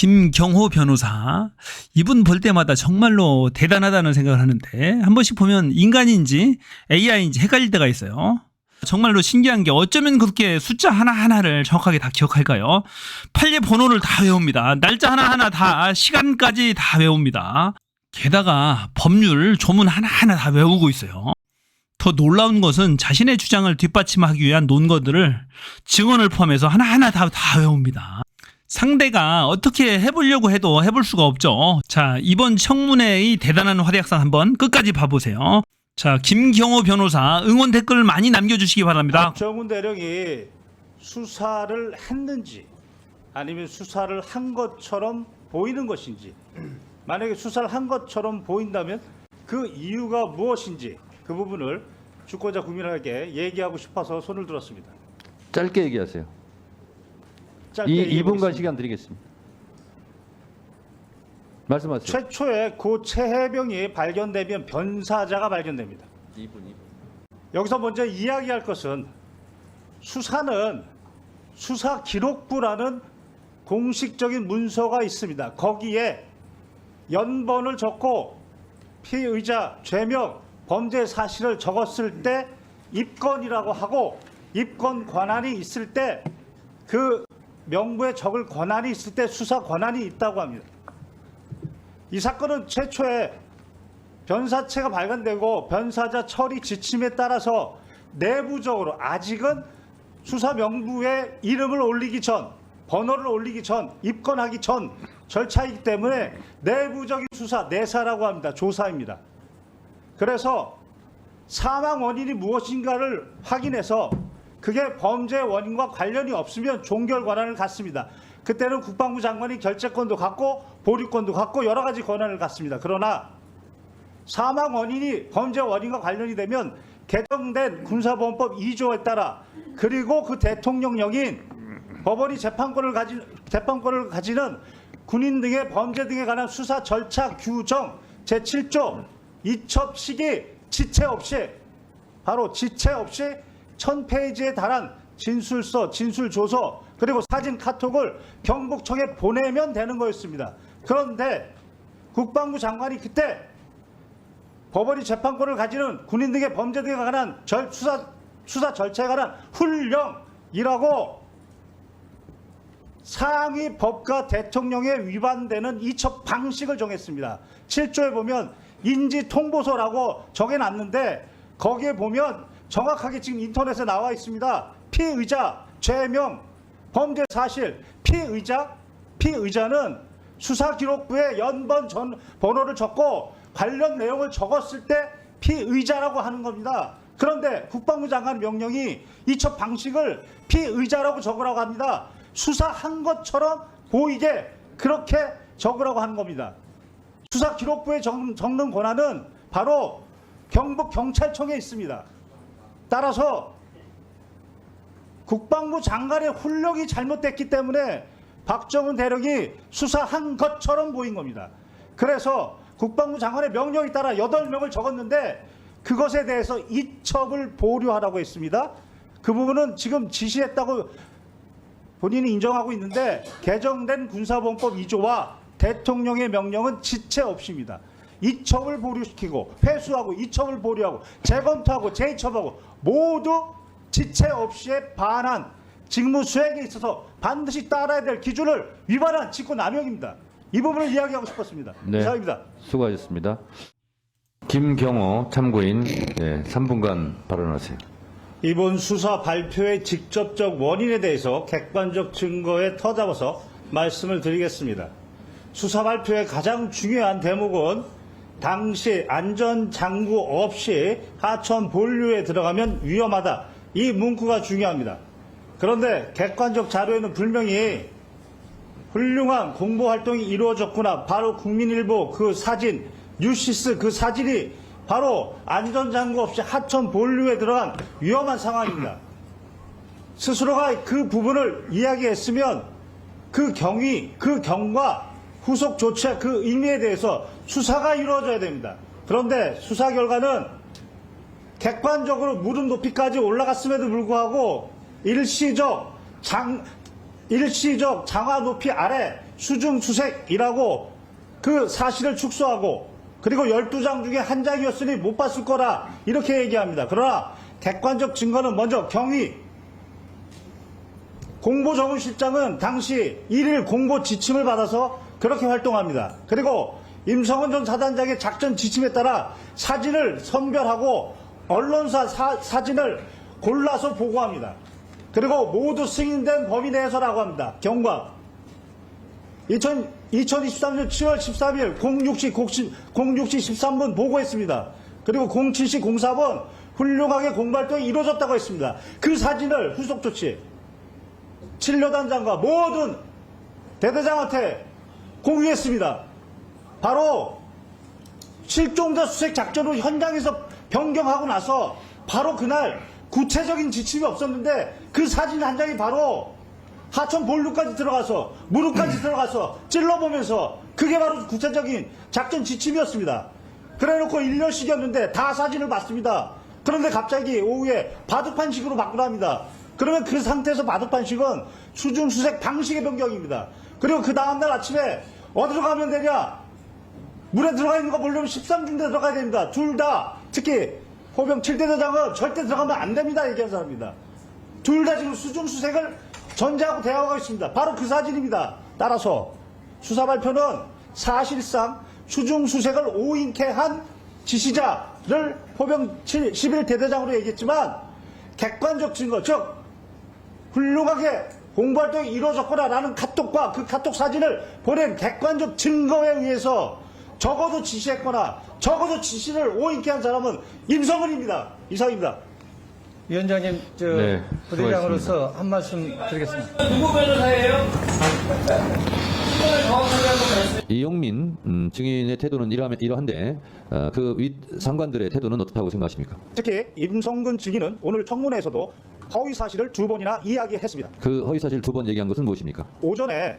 김경호 변호사, 이분 볼 때마다 정말로 대단하다는 생각을 하는데 한 번씩 보면 인간인지 AI인지 헷갈릴 때가 있어요. 정말로 신기한 게 어쩌면 그렇게 숫자 하나하나를 정확하게 다 기억할까요? 판례 번호를 다 외웁니다. 날짜 하나하나 다, 시간까지 다 외웁니다. 게다가 법률 조문 하나하나 다 외우고 있어요. 더 놀라운 것은 자신의 주장을 뒷받침하기 위한 논거들을 증언을 포함해서 하나하나 다 외웁니다. 상대가 어떻게 해보려고 해도 해볼 수가 없죠. 자, 이번 청문회의 대단한 활약상 한번 끝까지 봐보세요. 자, 김경호 변호사 응원 댓글 많이 남겨주시기 바랍니다. 박정훈 대령이 수사를 했는지 아니면 수사를 한 것처럼 보이는 것인지, 만약에 수사를 한 것처럼 보인다면 그 이유가 무엇인지 그 부분을 주권자 국민에게 얘기하고 싶어서 손을 들었습니다. 짧게 얘기하세요. 짧게 2분간 시간 드리겠습니다. 말씀하세요. 최초에 고 최혜병이 발견되면 변사자가 발견됩니다. 2분. 여기서 먼저 이야기할 것은 수사는 수사기록부라는 공식적인 문서가 있습니다. 거기에 연번을 적고 피의자, 죄명, 범죄 사실을 적었을 때 입건이라고 하고, 입건 권한이 있을 때, 그 명부에 적을 권한이 있을 때 수사 권한이 있다고 합니다. 이 사건은 최초에 변사체가 발견되고 변사자 처리 지침에 따라서 내부적으로 아직은 수사 명부에 이름을 올리기 전, 번호를 올리기 전, 입건하기 전 절차이기 때문에 내부적인 수사, 내사라고 합니다. 조사입니다. 그래서 사망 원인이 무엇인가를 확인해서 그게 범죄 원인과 관련이 없으면 종결 권한을 갖습니다. 그때는 국방부 장관이 결재권도 갖고 보류권도 갖고 여러 가지 권한을 갖습니다. 그러나 사망 원인이 범죄 원인과 관련이 되면 개정된 군사보안법 2조에 따라, 그리고 그 대통령령인 법원이 재판권을 가지는 군인 등의 범죄 등에 관한 수사 절차 규정 제7조 이첩 시기 지체 없이, 바로 지체 없이 1000페이지에 달한 진술서, 진술조서, 그리고 사진 카톡을 경북청에 보내면 되는 거였습니다. 그런데 국방부 장관이 그때 법원이 재판권을 가지는 군인 등의 범죄 등에 관한 수사 절차에 관한 훈령이라고 상위 법과 대통령에 위반되는 이첩 방식을 정했습니다. 7조에 보면 인지통보서라고 정해놨는데 거기에 보면 정확하게 지금 인터넷에 나와 있습니다. 피의자, 죄명, 범죄 사실, 피의자는 수사기록부에 연번 번호를 적고 관련 내용을 적었을 때 피의자라고 하는 겁니다. 그런데 국방부 장관 명령이 이첩 방식을 피의자라고 적으라고 합니다. 수사한 것처럼 보이게 그렇게 적으라고 하는 겁니다. 수사기록부에 적는 권한은 바로 경북경찰청에 있습니다. 따라서 국방부 장관의 훈령이 잘못됐기 때문에 박정훈 대령이 수사한 것처럼 보인 겁니다. 그래서 국방부 장관의 명령에 따라 8명을 적었는데 그것에 대해서 이첩을 보류하라고 했습니다. 그 부분은 지금 지시했다고 본인이 인정하고 있는데 개정된 군사보안법 2조와 대통령의 명령은 지체 없이입니다. 이첩을 보류시키고 회수하고 이첩을 보류하고 재검토하고 재이첩하고 모두 지체 없이에 반한 직무 수행에 있어서 반드시 따라야 될 기준을 위반한 직권남용입니다. 이 부분을 이야기하고 싶었습니다. 네, 이상입니다. 수고하셨습니다. 김경호 참고인 3분간 발언하세요. 이번 수사 발표의 직접적 원인에 대해서 객관적 증거에 터잡아서 말씀을 드리겠습니다. 수사 발표의 가장 중요한 대목은 당시 안전장구 없이 하천 본류에 들어가면 위험하다. 이 문구가 중요합니다. 그런데 객관적 자료에는 분명히 훌륭한 공보활동이 이루어졌구나. 바로 국민일보 그 사진, 뉴시스 그 사진이 바로 안전장구 없이 하천 본류에 들어간 위험한 상황입니다. 스스로가 그 부분을 이야기했으면 그 경위, 그 경과 후속 조치와 그 의미에 대해서 수사가 이루어져야 됩니다. 그런데 수사 결과는 객관적으로 무릎 높이까지 올라갔음에도 불구하고 일시적 일시적 장화 높이 아래 수중 수색이라고 그 사실을 축소하고 그리고 12장 중에 한 장이었으니 못 봤을 거라 이렇게 얘기합니다. 그러나 객관적 증거는 먼저 경위 공보정무실장은 당시 1일 공보 지침을 받아서 그렇게 활동합니다. 그리고 임성은 전 사단장의 작전 지침에 따라 사진을 선별하고 언론사 사진을 골라서 보고합니다. 그리고 모두 승인된 범위 내에서라고 합니다. 경과 2023년 7월 13일 06시 13분 보고했습니다. 그리고 07시 04분 훌륭하게 공발동이 이루어졌다고 했습니다. 그 사진을 후속 조치 7여단장과 모든 대대장한테 공유했습니다. 바로 실종자 수색 작전으로 현장에서 변경하고 나서 바로 그날 구체적인 지침이 없었는데 그 사진 한 장이 바로 하천 본루까지 들어가서 무릎까지 들어가서 찔러보면서 그게 바로 구체적인 작전 지침이었습니다. 그래놓고 1년씩이었는데 다 사진을 봤습니다. 그런데 갑자기 오후에 바둑판식으로 바꾸랍니다. 그러면 그 상태에서 바둑판식은 수중수색 방식의 변경입니다. 그리고 그 다음날 아침에 어디로 가면 되냐? 물에 들어가 있는 거 보려면 13중대 들어가야 됩니다. 둘 다 특히 호병 7대대장은 절대 들어가면 안 됩니다. 얘기한 사람입니다. 둘 다 지금 수중수색을 전제하고 대화하고 있습니다. 바로 그 사진입니다. 따라서 수사 발표는 사실상 수중수색을 오인케 한 지시자를 호병 11대대장으로 얘기했지만 객관적 증거, 즉 훌륭하게 공부활동이 이루어졌구나라는 카톡과 그 카톡 사진을 보낸 객관적 증거에 의해서 적어도 지시했거나 적어도 지시를 오인케 한 사람은 임성은입니다. 이상입니다. 위원장님, 네, 부대장으로서 한 말씀 드리겠습니다. 누구 변호사예요? 신분을 정확하게 한번 말씀. 이용민 증인의 태도는 이러한데 그 윗 상관들의 태도는 어떻다고 생각하십니까? 특히 임성근 증인은 오늘 청문회에서도 허위 사실을 2번이나 이야기했습니다. 그 허위사실 2번 얘기한 것은 무엇입니까? 오전에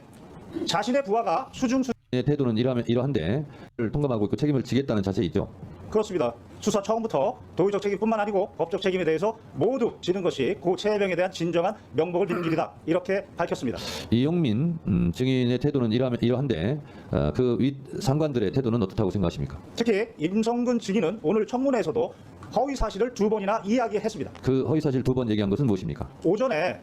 자신의 부하가 수중수 의 태도는 이러한데 통감하고 그 책임을 지겠다는 자세이죠. 그렇습니다. 수사 처음부터 도의적 책임뿐만 아니고 법적 책임에 대해서 모두 지는 것이 고 최혜병에 대한 진정한 명복을 비는 길이다. 이렇게 밝혔습니다. 이용민 증인의 태도는 이러한데 그 윗 상관들의 태도는 어떻다고 생각하십니까? 특히 임성근 증인은 오늘 청문회에서도 허위 사실을 2번이나 이야기했습니다. 그 허위사실 2번 얘기한 것은 무엇입니까? 오전에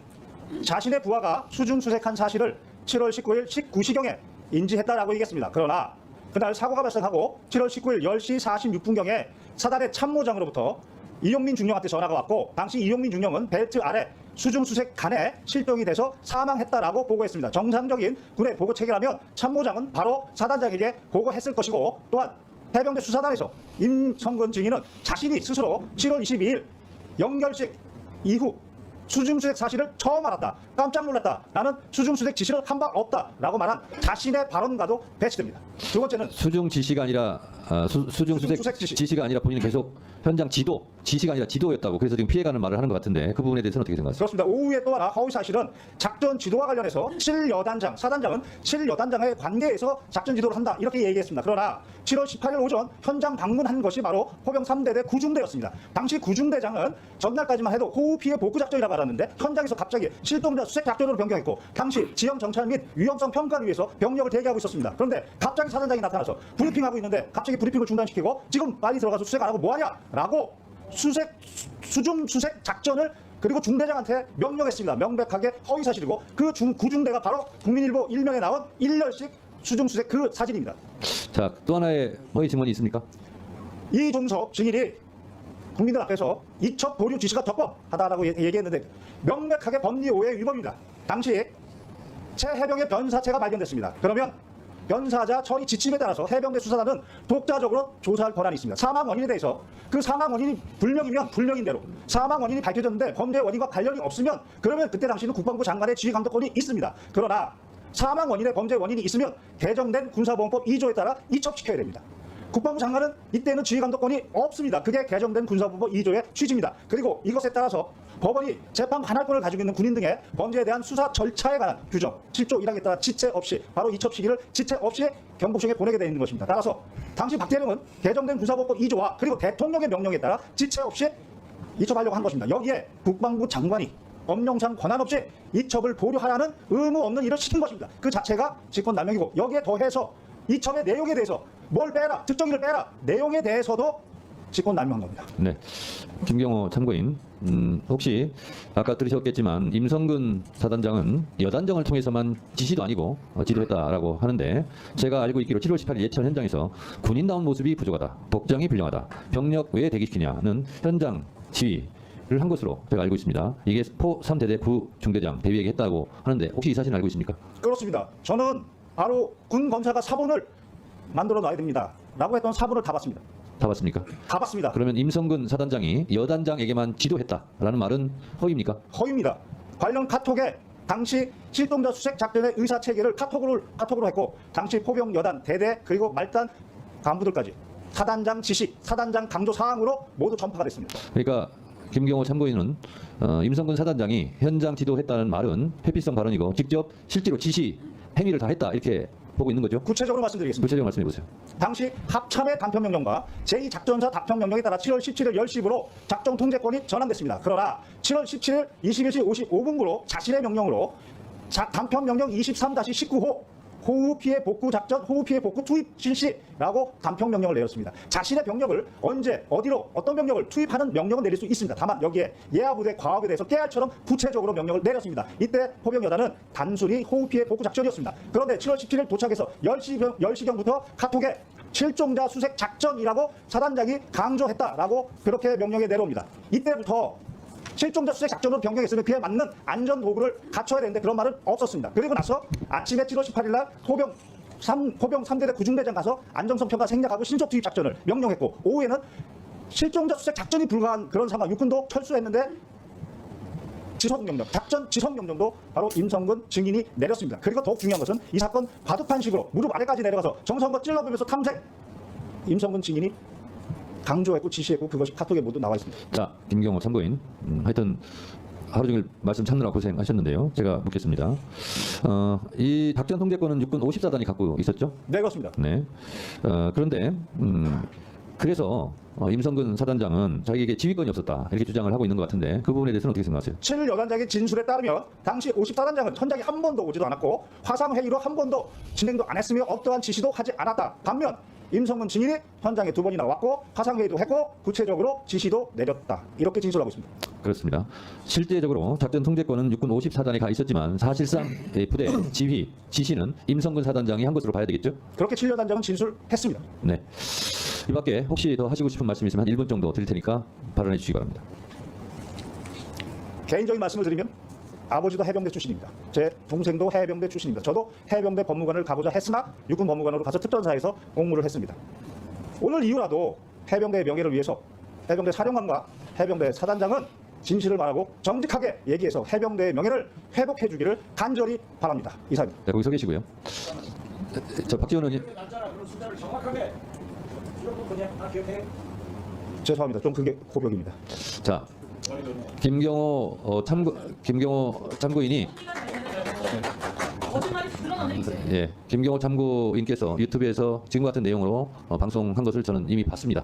자신의 부하가 수중수색한 사실을 7월 19일 19시경에 인지했다라고 얘기했습니다. 그러나 그날 사고가 발생하고 7월 19일 10시 46분경에 사단의 참모장으로부터 이용민 중령한테 전화가 왔고 당시 이용민 중령은 벨트 아래 수중수색 간에 실종이 돼서 사망했다라고 보고했습니다. 정상적인 군의 보고 체계라면 참모장은 바로 사단장에게 보고했을 것이고 또한 해병대 수사단에서 임성근 증인은 자신이 스스로 7월 22일 영결식 이후 수중수색 사실을 처음 알았다. 깜짝 놀랐다. 나는 수중수색 지시를 한 바 없다라고 말한 자신의 발언과도 배치됩니다. 두 번째는 수중 지시가 아니라 수중수색 수중수색 지시. 지시가 아니라 본인은 계속 현장 지시가 아니라 지도였다고 그래서 지금 피해가는 말을 하는 것 같은데 그 부분에 대해서는 어떻게 생각하세요? 그렇습니다. 오후에 또 하나 허위 사실은 작전 지도와 관련해서 7여단장, 사단장은 7여단장의 관계에서 작전 지도를 한다. 이렇게 얘기했습니다. 그러나 7월 18일 오전 현장 방문한 것이 바로 호병 3대대 구중대였습니다. 당시 구중대장은 전날까지만 해도 호우 피해 복구 작전이라고 알았는데 현장에서 갑자기 실종자 수색 작전으로 변경했고 당시 지형 정찰 및 위험성 평가를 위해서 병력을 대기하고 있었습니다. 그런데 갑자기 사단장이 나타나서 브리핑하고 있는데 갑자기 브리핑을 중단시키고 지금 빨리 들어가서 수색 안 하고 뭐하냐라고 수중 수색 작전을 그리고 중대장한테 명령했습니다. 명백하게 허위 사실이고 그 구중대가 바로 국민일보 일면에 나온 일렬식 수중 수색 그 사진입니다. 자, 또 하나의 허위 증언이 있습니까? 이종석 증인이 국민들 앞에서 이첩 보류 지시가 적법하다라고 얘기했는데 명백하게 법리 오해 위반입니다. 당시 최해병의 변사체가 발견됐습니다. 그러면 변사자 처리 지침에 따라서 해병대 수사단은 독자적으로 조사할 권한이 있습니다. 사망 원인에 대해서 그 사망 원인이 불명이면 불명인 대로 사망 원인이 밝혀졌는데 범죄 원인과 관련이 없으면 그러면 그때 당시는 국방부 장관의 지휘 감독권이 있습니다. 그러나 사망 원인에 범죄 원인이 있으면 개정된 군사보험법 2조에 따라 이첩시켜야 됩니다. 국방부 장관은 이때는 지휘 감독권이 없습니다. 그게 개정된 군사보험법 2조의 취지입니다. 그리고 이것에 따라서 법원이 재판 관할권을 가지고 있는 군인 등의 범죄에 대한 수사 절차에 관한 규정 7조 1항에 따라 지체 없이 바로 이첩 시기를 지체 없이 경복청에 보내게 되어 있는 것입니다. 따라서 당시 박 대령은 개정된 군사보험법 2조와 그리고 대통령의 명령에 따라 지체 없이 이첩하려고 한 것입니다. 여기에 국방부 장관이 법령상 권한 없이 이첩을 보류하라는 의무 없는 일을 시킨 것입니다. 그 자체가 직권남용이고 여기에 더해서 이첩의 내용에 대해서 뭘 빼라, 특정인을 빼라, 내용에 대해서도 직권남용한 겁니다. 네, 김경호 참고인, 혹시 아까 들으셨겠지만 임성근 사단장은 여단정을 통해서만 지시도 아니고 지도했다라고 하는데, 제가 알고 있기로 7월 18일 예천 현장에서 군인다운 모습이 부족하다, 복장이 불량하다, 병력 왜 대기시키냐는 현장 지휘를 한 것으로 제가 알고 있습니다. 이게 포 3대대 부중대장 대위에게 했다고 하는데, 혹시 이 사실 알고 있습니까? 그렇습니다. 저는 바로 군 검사가 사본을 만들어 놔야 됩니다 라고 했던 사본을 다 봤습니다. 다 봤습니까? 다 봤습니다. 그러면 임성근 사단장이 여단장에게만 지도했다라는 말은 허위입니까? 허위입니다. 관련 카톡에 당시 실동자 수색 작전의 의사 체계를 카톡으로 했고, 당시 포병 여단 대대 그리고 말단 간부들까지 사단장 지시, 사단장 강조 사항으로 모두 전파가 됐습니다. 그러니까 김경호 참고인은 임성근 사단장이 현장 지도했다는 말은 회피성 발언이고, 직접 실제로 지시 행위를 다 했다, 이렇게 보고 있는 거죠? 구체적으로 말씀드리겠습니다. 구체적으로 말씀해 보세요. 당시 합참의 단편명령과 제2작전사 단편명령에 따라 7월 17일 10시부로 작전 통제권이 전환됐습니다. 그러나 7월 17일 21시 55분부로 자신의 명령으로 단편명령 23-19호 호우 피해 복구 작전, 호우 피해 복구 투입 실시라고 단편명령을 내렸습니다. 자신의 병력을 언제, 어디로, 어떤 병력을 투입하는 명령을 내릴 수 있습니다. 다만 여기에 예하부대 과업에 대해서 깨알처럼 구체적으로 명령을 내렸습니다. 이때 포병여단은 단순히 호우 피해 복구 작전이었습니다. 그런데 7월 17일 도착해서 10시경부터 카톡에 실종자 수색 작전이라고 사단장이 강조했다라고 그렇게 명령에 내려옵니다. 이때부터 실종자 수색 작전으로 변경했으면 그에 맞는 안전 도구를 갖춰야 되는데 그런 말은 없었습니다. 그리고 나서 아침에 7월 18일 날 포병 3대대 구중대장 가서 안정성 평가 생략하고 신속 투입 작전을 명령했고, 오후에는 실종자 수색 작전이 불가한 그런 상황, 육군도 철수했는데 지속명령, 작전 지속명령도 바로 임성근 증인이 내렸습니다. 그리고 더욱 중요한 것은 이 사건 바둑판식으로 무릎 아래까지 내려가서 정성껏 찔러보면서 탐색, 임성근 증인이 강조했고 지시했고 그것이 카톡에 모두 나와 있습니다. 자, 김경호 참고인, 하여튼 하루 종일 말씀 찾느라 고생하셨는데요. 제가 묻겠습니다. 이 작전 통제권은 육군 54단이 갖고 있었죠? 네, 그렇습니다. 네. 그런데 그래서 임성근 사단장은 자기에게 지휘권이 없었다, 이렇게 주장을 하고 있는 것 같은데, 그 부분에 대해서는 어떻게 생각하세요? 7일 여단장의 진술에 따르면 당시 50사단장은 현장에 한 번도 오지도 않았고 화상회의로 한 번도 진행도 안 했으며 어떠한 지시도 하지 않았다. 반면 임성근 증인이 현장에 2번이나 왔고 화상회의도 했고 구체적으로 지시도 내렸다, 이렇게 진술하고 있습니다. 그렇습니다. 실제적으로 작전 통제권은 육군 54단에 가 있었지만 사실상 부대 지휘, 지시는 임성근 사단장이 한 것으로 봐야 되겠죠? 그렇게 7일 여단장은 진술했습니다. 네. 이 밖에 혹시 더 하시고 싶은 말씀 있으면 한 1분 정도 드릴 테니까 발언해 주시기 바랍니다. 개인적인 말씀을 드리면 아버지도 해병대 출신입니다. 제 동생도 해병대 출신입니다. 저도 해병대 법무관을 가보자 했으나 육군 법무관으로 가서 특전사에서 공무를 했습니다. 오늘 이후라도 해병대의 명예를 위해서 해병대 사령관과 해병대 사단장은 진실을 말하고 정직하게 얘기해서 해병대의 명예를 회복해 주기를 간절히 바랍니다. 이상입니다. 네, 거기 서 계시고요. 저 박지원 의원님. 죄송합니다. 좀 그게 고벽입니다. 자, 김경호 참고인이 김경호 참고인께서 유튜브에서 지금 같은 내용으로 방송한 것을 저는 이미 봤습니다.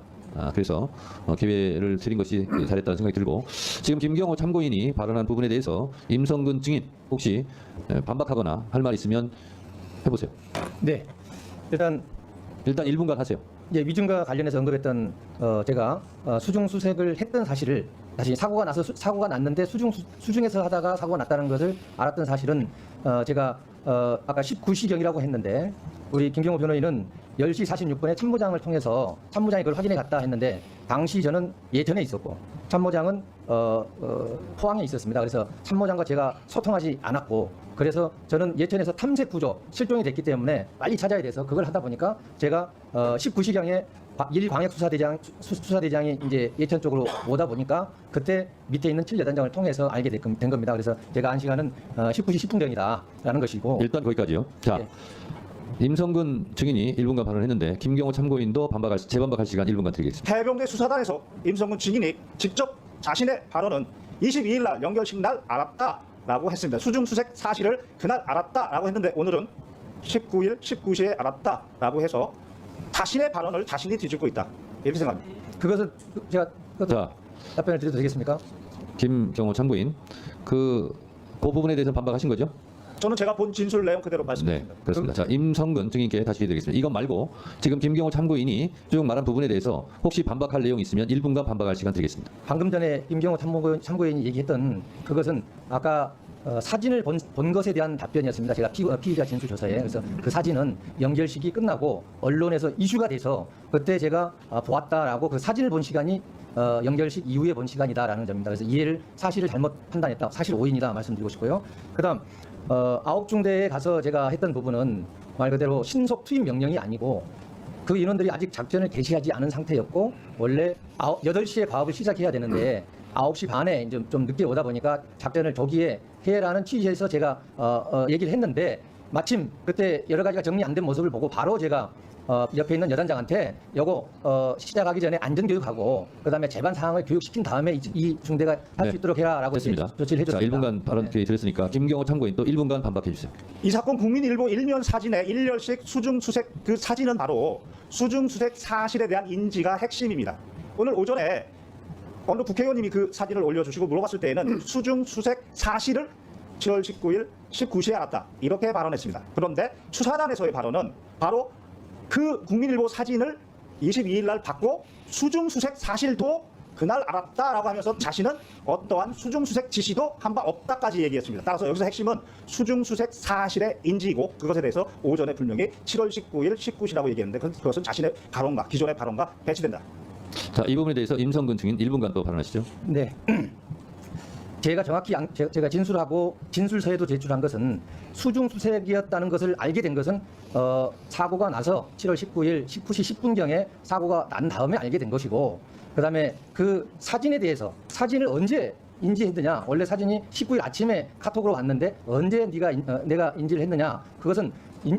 그래서 기회를 드린 것이 잘했다는 생각이 들고, 지금 김경호 참고인이 발언한 부분에 대해서 임성근 증인 혹시 반박하거나 할 말 있으면 해보세요. 네. 일단 1분간 하세요. 위증과 관련해서 언급했던 제가 수중 수색을 했던 사실을, 다시 사고가 났는데 수중에서 하다가 사고가 났다는 것을 알았던 사실은 제가 아까 19시경이라고 했는데 우리 김경호 변호인은 10시 46분에 참모장을 통해서 참모장이 그걸 확인해 갔다 했는데, 당시 저는 예전에 있었고 참모장은 포항에 있었습니다. 그래서 참모장과 제가 소통하지 않았고, 그래서 저는 예천에서 탐색 구조 실종이 됐기 때문에 빨리 찾아야 돼서 그걸 하다 보니까 제가 19시경에 수사대장이 이제 예천 쪽으로 오다 보니까 그때 밑에 있는 7여단장을 통해서 알게 된 겁니다. 그래서 제가 한 시간은 19시 10분경이다라는 것이고, 일단 거기까지요. 자, 예. 임성근 증인이 1분간 발언했는데 김경호 참고인도 재반박할 시간 1분간 드리겠습니다. 해병대 수사단에서 임성근 증인이 직접 자신의 발언은 22일 날 연결식 날 알았다라고 했습니다. 수중 수색 사실을 그날 알았다라고 했는데 오늘은 19일 19시에 알았다라고 해서 자신의 발언을 자신이 뒤집고 있다, 이렇게 생각합니다. 그것은 제가 자, 답변을 드려도 되겠습니까? 김경호 참고인 그 부분에 대해서 반박하신 거죠? 저는 제가 본 진술 내용 그대로 네, 말씀드립니다. 그렇습니다. 자, 임성근 증인께 다시 해드리겠습니다. 이것 말고 지금 김경호 참고인이 쭉 말한 부분에 대해서 혹시 반박할 내용이 있으면 1분간 반박할 시간 드리겠습니다. 방금 전에 김경호 참고인이 얘기했던 그것은 아까 사진을 본 것에 대한 답변이었습니다. 제가 피의자 진술 조서에. 그래서 그 사진은 연결식이 끝나고 언론에서 이슈가 돼서 그때 제가 보았다라고 그 사진을 본 시간이 연결식 이후에 본 시간이다라는 점입니다. 그래서 사실을 잘못 판단했다. 사실 오인이다 말씀드리고 싶고요. 그다음 아홉중대에 가서 제가 했던 부분은 말 그대로 신속 투입 명령이 아니고 그 인원들이 아직 작전을 개시하지 않은 상태였고 원래 8시에 과업을 시작해야 되는데 9시 반에 이제 좀 늦게 오다 보니까 작전을 조기에 해라는 취지에서 제가 얘기를 했는데 마침 그때 여러 가지가 정리 안 된 모습을 보고 바로 제가 옆에 있는 여단장한테 요거 시작하기 전에 안전교육하고 그다음에 재반 상황을 교육시킨 다음에 이 중대가 할 수 네, 있도록 해라라고 됐습니다. 조치를 자, 해줬습니다. 1분간 발언 기회 드렸으니까 김경호 참고인 또 1분간 반박해 주세요. 이 사건 국민일보 일면 사진에 일렬식 수중수색 그 사진은 바로 수중수색 사실에 대한 인지가 핵심입니다. 오늘 오전에 어느 국회의원님이 그 사진을 올려주시고 물어봤을 때에는 수중수색 사실을 7월 19일 19시에 알았다 이렇게 발언했습니다. 그런데 수사단에서의 발언은 바로 그 국민일보 사진을 22일 날 받고 수중수색 사실도 그날 알았다라고 하면서 자신은 어떠한 수중수색 지시도 한 바 없다까지 얘기했습니다. 따라서 여기서 핵심은 수중수색 사실의 인지이고 그것에 대해서 오전에 분명히 7월 19일 19시라고 얘기했는데 그것은 자신의 발언과 기존의 발언과 배치된다. 자, 이 부분에 대해서 임성근 증인 1분간 또 발언하시죠. 네. 제가 정확히 제가 진술하고 진술서에도 제출한 것은 수중수색이었다는 것을 알게 된 것은 사고가 나서 7월 19일 19시 10분경에 사고가 난 다음에 알게 된 것이고 그다음에 그 사진에 대해서 사진을 언제 인지했느냐 원래 사진이 19일 아침에 카톡으로 왔는데 언제 내가 인지를 했느냐 그것은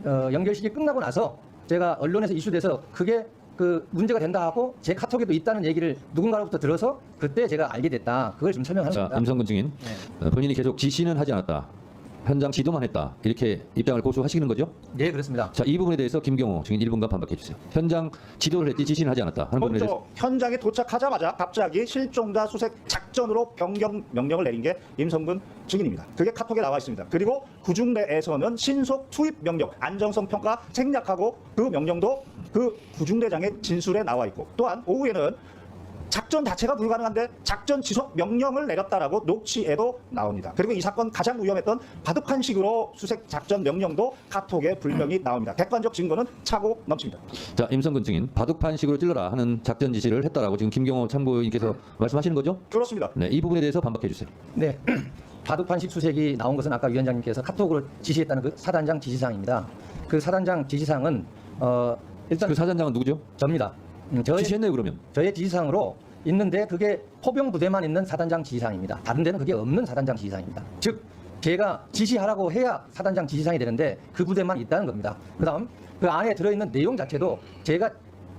연결식이 끝나고 나서 제가 언론에서 이슈돼서 그게 그 문제가 된다 하고 제 카톡에도 있다는 얘기를 누군가로부터 들어서 그때 제가 알게 됐다. 그걸 좀 설명하는 자, 겁니다. 임성근 증인 본인이 계속 지시는 하지 않았다. 현장 지도만 했다. 이렇게 입장을 고수하시는 거죠? 네, 그렇습니다. 자, 이 부분에 대해서 김경호 증인 1분간 반박해 주세요. 현장 지도를 했지 지시는 하지 않았다 하는 부분에 대해서. 먼저 현장에 도착하자마자 갑자기 실종자 수색 작전으로 변경 명령을 내린 게 임성근 증인입니다. 그게 카톡에 나와 있습니다. 그리고 구중대에서는 신속 투입 명령, 안정성 평가 생략하고 그 명령도 그 구중대장의 진술에 나와 있고 또한 오후에는 작전 자체가 불가능한데 작전 지속 명령을 내렸다라고 녹취에도 나옵니다. 그리고 이 사건 가장 위험했던 바둑판식으로 수색 작전 명령도 카톡에 분명히 나옵니다. 객관적 증거는 차고 넘칩니다. 자, 임성근 증인 바둑판식으로 찔러라 하는 작전 지시를 했다라고 지금 김경호 참고인께서 말씀하시는 거죠? 그렇습니다. 네, 이 부분에 대해서 반박해 주세요. 네. 바둑판식 수색이 나온 것은 아까 위원장님께서 카톡으로 지시했다는 그 사단장 지시사항입니다. 그 사단장 지시사항은 일단 그 사단장은 누구죠? 접니다. 지시했네요, 그러면. 저의 지시사항으로 있는데 그게 포병 부대만 있는 사단장 지시사항입니다. 다른 데는 그게 없는 사단장 지시사항입니다. 즉 제가 지시하라고 해야 사단장 지시사항이 되는데 그 부대만 있다는 겁니다. 그다음 그 안에 들어있는 내용 자체도 제가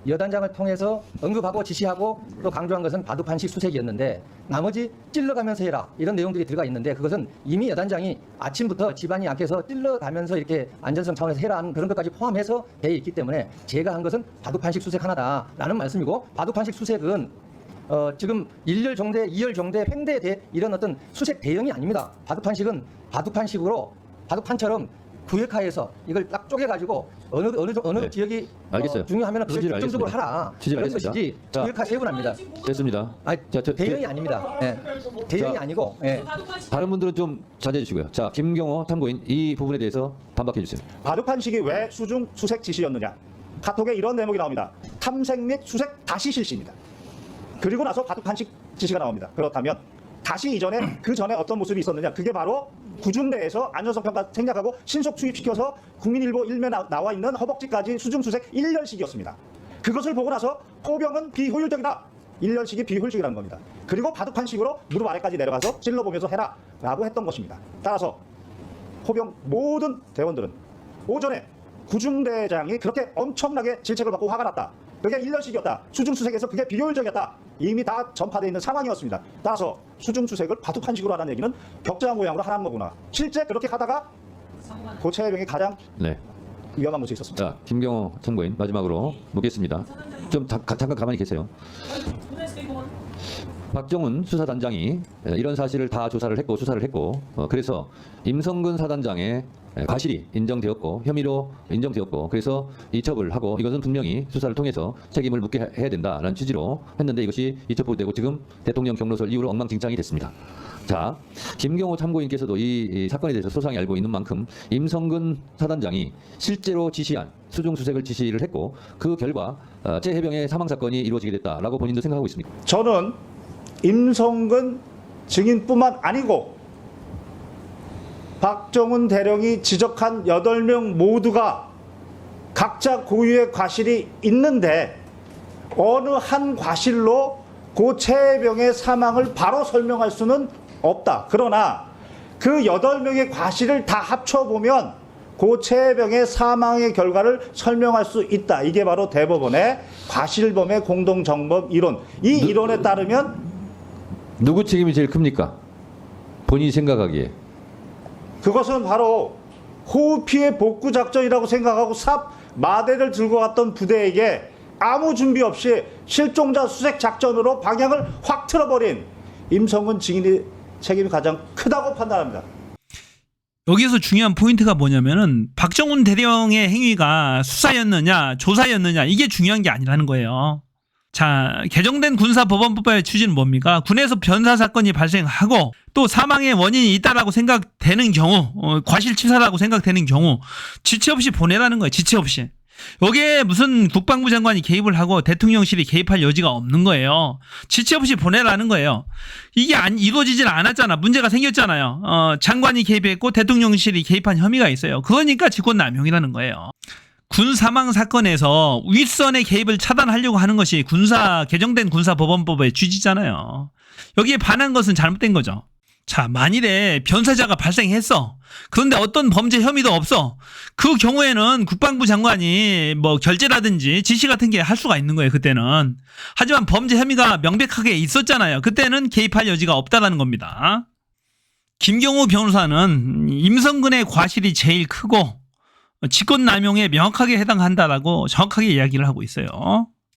여단장을 통해서 언급하고 지시하고 또 강조한 것은 바둑판식 수색이었는데 나머지 찔러가면서 해라 이런 내용들이 들어가 있는데 그것은 이미 여단장이 아침부터 집안이 약해서 찔러가면서 이렇게 안전성 차원에서 해라 하는 그런 것까지 포함해서 되어 있기 때문에 제가 한 것은 바둑판식 수색 하나다라는 말씀이고 바둑판식 수색은 지금 1열 정대, 2열 정대, 횡대 대 이런 어떤 수색 대형이 아닙니다. 바둑판식은 바둑판식으로 바둑판처럼 구역화해서 이걸 딱 쪼개가지고 어느 네. 지역이 알겠어요. 중요하면 그걸 취지를 결정적으로 알겠습니다. 하라. 취지를 그런 알겠습니다. 것이지 자, 구역화 세분합니다. 됐습니다. 아니, 자, 대형이 아닙니다. 예. 대형이 자, 아니고 예. 다른 분들은 좀 자제해 주시고요. 자, 김경호 참고인 이 부분에 대해서 반박해 주세요. 바둑판식이 왜 수중 수색 지시였느냐? 카톡에 이런 내용이 나옵니다. 탐색 및 수색 다시 실시입니다. 그리고 나서 바둑판식 지시가 나옵니다. 그렇다면 다시 이전에 그 전에 어떤 모습이 있었느냐? 그게 바로 구중대에서 안전성 평가 생략하고 신속 투입시켜서 국민일보 일면에 나와 있는 허벅지까지 수중수색 1년씩이었습니다. 그것을 보고 나서 포병은 비효율적이다. 1년씩이 비효율적이라는 겁니다. 그리고 바둑판식으로 무릎 아래까지 내려가서 찔러보면서 해라 라고 했던 것입니다. 따라서 포병 모든 대원들은 오전에 구중대장이 그렇게 엄청나게 질책을 받고 화가 났다. 그게 1년씩이었다. 수중수색에서 그게 비효율적이었다. 이미 다 전파되어 있는 상황이었습니다. 따라서 수중수색을 바둑판식으로 하라는 얘기는 격자 모양으로 하라는 거구나. 실제 그렇게 하다가 고차해병이 가장 네. 위험한 곳에 있었습니다. 자, 김경호 참고인 마지막으로 묻겠습니다. 좀 잠깐 가만히 계세요. 박정훈 수사단장이 이런 사실을 다 조사를 했고 수사를 했고 그래서 임성근 사단장의 과실이 인정되었고 혐의로 인정되었고 그래서 이첩을 하고 이것은 분명히 수사를 통해서 책임을 묻게 해야 된다라는 취지로 했는데 이것이 이첩보되고 지금 대통령 경로설 이후로 엉망진창이 됐습니다. 자, 김경호 참고인께서도 이 사건에 대해서 소상히 알고 있는 만큼 임성근 사단장이 실제로 지시한 수중수색을 지시를 했고 그 결과 최해병의 사망 사건이 이루어지게 됐다라고 본인도 생각하고 있습니다. 저는 임성근 증인뿐만 아니고 박정훈 대령이 지적한 8명 모두가 각자 고유의 과실이 있는데 어느 한 과실로 고 최해병의 사망을 바로 설명할 수는 없다. 그러나 그 8명의 과실을 다 합쳐보면 고 최해병의 사망의 결과를 설명할 수 있다. 이게 바로 대법원의 과실범의 공동정범 이론. 이 이론에 따르면 누구 책임이 제일 큽니까? 본인이 생각하기에. 그것은 바로 호우 피해 복구 작전이라고 생각하고 삽 마대를 들고 갔던 부대에게 아무 준비 없이 실종자 수색 작전으로 방향을 확 틀어버린 임성근 증인의 책임이 가장 크다고 판단합니다. 여기서 중요한 포인트가 뭐냐면은 박정훈 대령의 행위가 수사였느냐 조사였느냐 이게 중요한 게 아니라는 거예요. 자, 개정된 군사법원법의 취지는 뭡니까? 군에서 변사 사건이 발생하고 또 사망의 원인이 있다라고 생각되는 경우, 과실치사라고 생각되는 경우 지체 없이 보내라는 거예요. 지체 없이. 여기에 무슨 국방부 장관이 개입을 하고 대통령실이 개입할 여지가 없는 거예요. 지체 없이 보내라는 거예요. 이게 이루어지질 않았잖아. 문제가 생겼잖아요. 장관이 개입했고 대통령실이 개입한 혐의가 있어요. 그러니까 직권남용이라는 거예요. 군 사망 사건에서 윗선의 개입을 차단하려고 하는 것이 개정된 군사법원법의 취지잖아요. 여기에 반한 것은 잘못된 거죠. 자, 만일에 변사자가 발생했어. 그런데 어떤 범죄 혐의도 없어. 그 경우에는 국방부 장관이 뭐 결재라든지 지시 같은 게 할 수가 있는 거예요, 그때는. 하지만 범죄 혐의가 명백하게 있었잖아요. 그때는 개입할 여지가 없다라는 겁니다. 김경호 변호사는 임성근의 과실이 제일 크고 직권남용에 명확하게 해당한다라고 정확하게 이야기를 하고 있어요.